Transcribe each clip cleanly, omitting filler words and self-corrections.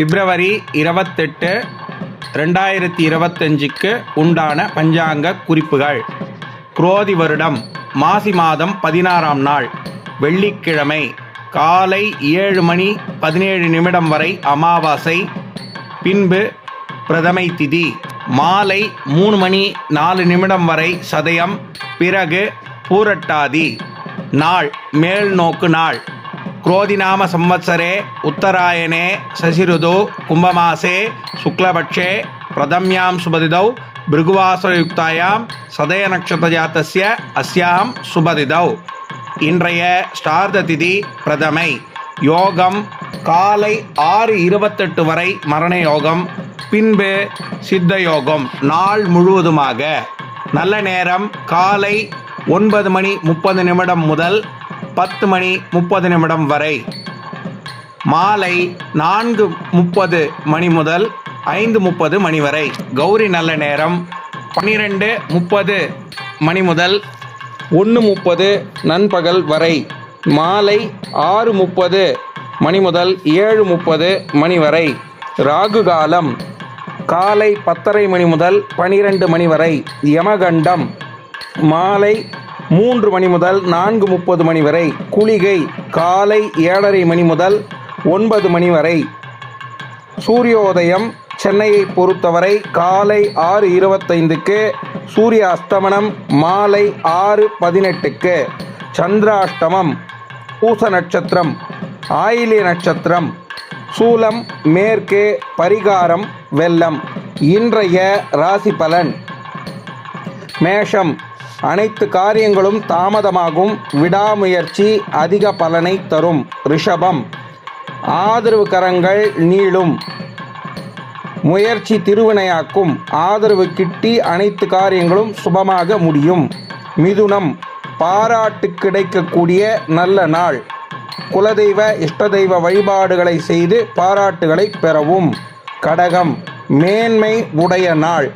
பிப்ரவரி 28, 2025க்கு உண்டான பஞ்சாங்க குறிப்புகள். குரோதி வருடம் மாசி மாதம் 16ஆம் நாள் வெள்ளிக்கிழமை காலை 7:17 வரை அமாவாசை, பின்பு பிரதமை திதி. மாலை 3:04 வரை சதயம், பிறகு பூரட்டாதி. நாள் மேல் நோக்கு நாள். குரோதிநாம சம்வத்சரே உத்தராயணே சசிருது கும்பமாசே சுக்லபட்சே பிரதம்யாம் சுபதிதௌ பிருகுவாசரயுக்தாயாம் சதய நக்ஷத்ரஜாதஸ்ய அஸ்யாம் சுபதிதௌ. இன்றைய ஸ்டார்த திதி பிரதமை. யோகம் காலை 6:28 வரை மரண யோகம், பின்பு சித்த யோகம். நாள் முழுவதுமாக நல்ல நேரம் காலை 9:30 முதல் 10:30 வரை. மாலை 4:30 முதல் 5:30 வரை. கௌரி நல்ல நேரம் 12:30 முதல் 1:30 நண்பகல் வரை. மாலை 6:30 முதல் 7:30 வரை. ராகு காலம் காலை 10:30 முதல் 12 வரை. யமகண்டம் மாலை 3 முதல் 4:30 வரை. குளிகை காலை 7:30 முதல் 9 வரை. சூரியோதயம் சென்னையை பொறுத்தவரை காலை 6:25க்கு, சூரிய அஸ்தமனம் மாலை 6:18க்கு. சந்திராஷ்டமம் பூச நட்சத்திரம், ஆயிலிய நட்சத்திரம். சூலம் மேற்கே, பரிகாரம் வெள்ளம். இன்றைய ராசி பலன். மேஷம் அனைத்து காரியங்களும் தாமதமாகும், விடாமுயற்சி அதிக பலனை தரும். ரிஷபம் ஆதரவு கரங்கள் நீளும், முயற்சி திருவினையாக்கும். ஆதரவு கிட்டி அனைத்து காரியங்களும் சுபமாக முடியும். மிதுனம் பாராட்டு கிடைக்கக்கூடிய நல்ல நாள். குலதெய்வ இஷ்டதெய்வ வழிபாடுகளை செய்து பாராட்டுகளை பெறவும். கடகம் மேன்மை உடைய நாள்.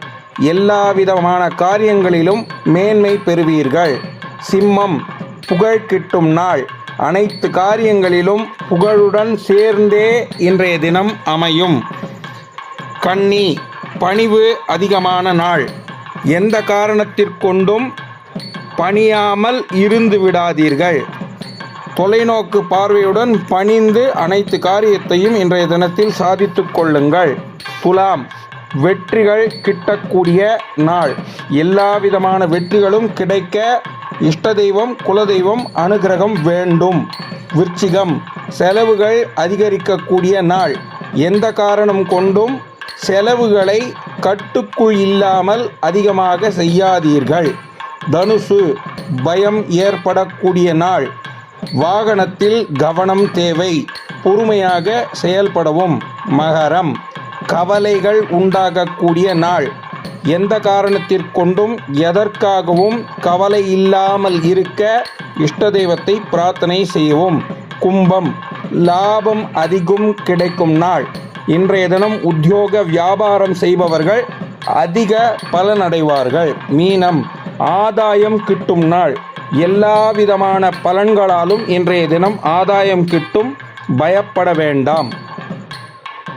எல்லா விதமான காரியங்களிலும் மேன்மை பெறுவீர்கள். சிம்மம் புகழ் கிட்டும் நாள். அனைத்து காரியங்களிலும் புகழுடன் சேர்ந்தே இன்றைய தினம் அமையும். கன்னி பணிவு அதிகமான நாள். எந்த காரணத்திற்கொண்டும் பணியாமல் இருந்து விடாதீர்கள். தொலைநோக்கு பார்வையுடன் பணிந்து அனைத்து காரியத்தையும் இன்றைய தினத்தில் சாதித்து கொள்ளுங்கள். துலாம் வெற்றிகள் கிட்டக்கூடிய நாள். எல்லா விதமான வெற்றிகளும் கிடைக்க இஷ்ட தெய்வம் குலதெய்வம் அனுகிரகம் வேண்டும். விருச்சிகம் செலவுகள் அதிகரிக்கக்கூடிய நாள். எந்த காரணம் கொண்டும் செலவுகளை கட்டுக்குள் இல்லாமல் அதிகமாக செய்யாதீர்கள். தனுசு பயம் ஏற்படக்கூடிய நாள். வாகனத்தில் கவனம் தேவை, பொறுமையாக செயல்படவும். மகரம் கவலைகள் உண்டாகக்கூடிய நாள். எந்த காரணத்திற்கொண்டும் எதற்காகவும் கவலை இல்லாமல் இருக்க இஷ்ட தெய்வத்தை பிரார்த்தனை செய்யவும். கும்பம் லாபம் அதிகம் கிடைக்கும் நாள். இன்றைய தினம் உத்தியோக வியாபாரம் செய்பவர்கள் அதிக பலனடைவார்கள். மீனம் ஆதாயம் கிட்டும் நாள். எல்லா விதமான பலன்களாலும் இன்றைய தினம் ஆதாயம் கிட்டும், பயப்பட வேண்டாம்.